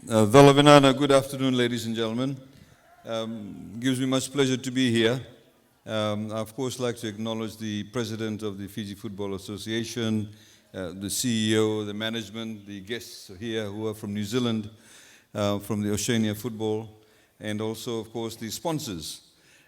Valavinana, good afternoon, ladies and gentlemen. Gives me much pleasure to be here. I, of course, like to acknowledge the President of the Fiji Football Association, the CEO, the management, the guests here who are from New Zealand, from the Oceania Football, and also, of course, the sponsors.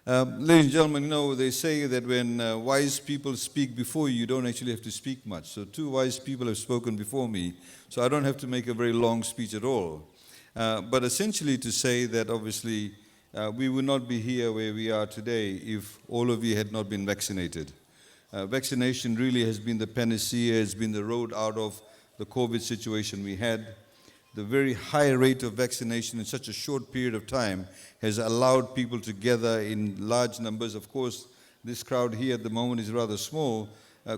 Ladies and gentlemen, you know, they say that when wise people speak before you, you don't actually have to speak much. So 2 wise people have spoken before me, so I don't have to make a very long speech at all. But essentially to say that obviously we would not be here where we are today if all of you had not been vaccinated. Vaccination really has been the panacea, has been the road out of the COVID situation we had. The very high rate of vaccination in such a short period of time has allowed people to gather in large numbers. Of course, this crowd here at the moment is rather small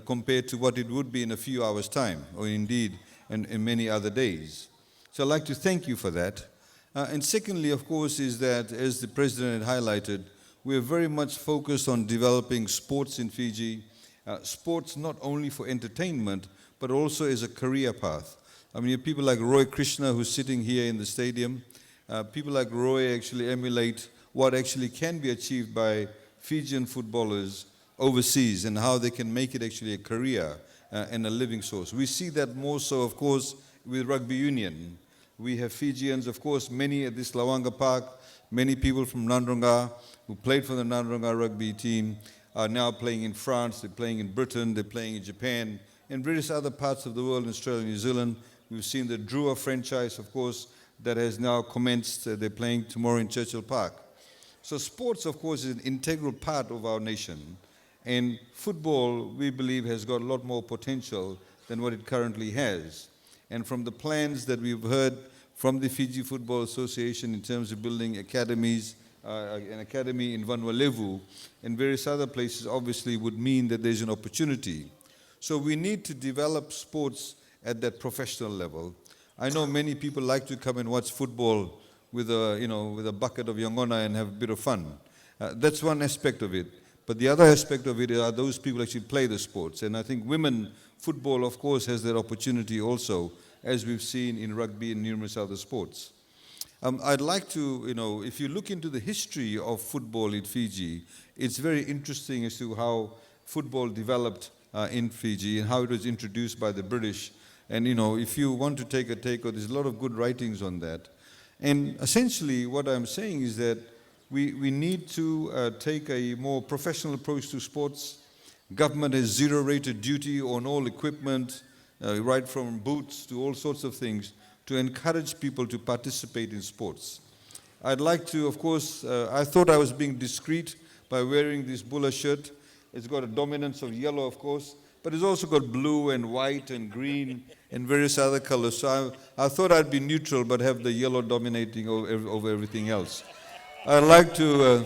compared to what it would be in a few hours' time, or indeed in many other days. So I'd like to thank you for that. And secondly, of course, is that, as the President had highlighted, we're very much focused on developing sports in Fiji, sports not only for entertainment, but also as a career path. I mean, you have people like Roy Krishna, who's sitting here in the stadium. People like Roy actually emulate what actually can be achieved by Fijian footballers overseas and how they can make it actually a career and a living source. We see that more so, of course, with rugby union. We have Fijians, of course, many at this Lawaqa Park, many people from Nandronga who played for the Nandronga rugby team are now playing in France, they're playing in Britain, they're playing in Japan, and various other parts of the world, in Australia and New Zealand. We've seen the Drua franchise, of course, that has now commenced. They're playing tomorrow in Churchill Park. So sports, of course, is an integral part of our nation. And football, we believe, has got a lot more potential than what it currently has. And from the plans that we've heard from the Fiji Football Association in terms of building academies, an academy in Vanuatu and various other places, obviously would mean that there's an opportunity. So we need to develop sports at that professional level. I know many people like to come and watch football with a bucket of yongona and have a bit of fun. That's one aspect of it. But the other aspect of it are those people actually play the sports. And I think women football, of course, has that opportunity also, as we've seen in rugby and numerous other sports. I'd like to, if you look into the history of football in Fiji, it's very interesting as to how football developed in Fiji and how it was introduced by the British. And, if you want to take a take, there's a lot of good writings on that. And essentially, what I'm saying is that we need to take a more professional approach to sports. Government has zero-rated duty on all equipment, right from boots to all sorts of things, to encourage people to participate in sports. I'd like to, of course, I thought I was being discreet by wearing this Bulla shirt. It's got a dominance of yellow, of course, but it's also got blue and white and green and various other colors. So I thought I'd be neutral, but have the yellow dominating over everything else. I'd like to,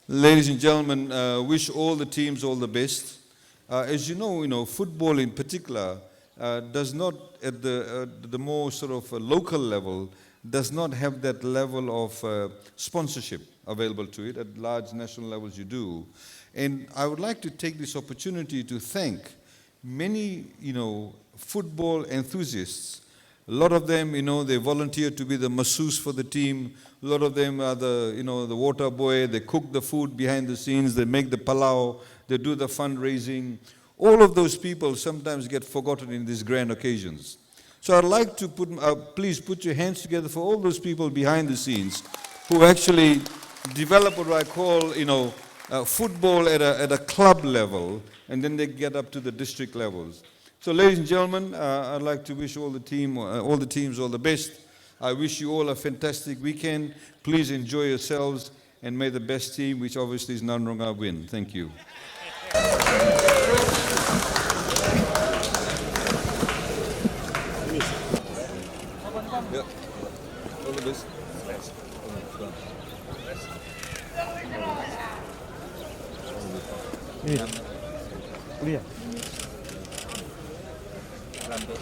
ladies and gentlemen, wish all the teams all the best. As you know, football in particular does not, at the more sort of local level, does not have that level of sponsorship available to it. At large national levels you do. And I would like to take this opportunity to thank many, football enthusiasts. A lot of them, they volunteer to be the masseuse for the team. A lot of them are the water boy. They cook the food behind the scenes. They make the palau. They do the fundraising. All of those people sometimes get forgotten in these grand occasions. So I'd like to please put your hands together for all those people behind the scenes who actually develop what I call, football at a club level, and then they get up to the district levels. So, ladies and gentlemen, I'd like to wish all the teams all the best. I wish you all a fantastic weekend. Please enjoy yourselves, and may the best team, which obviously is Nandronga, win. Thank you. Yeah. All the best. Kuliah. Pasti.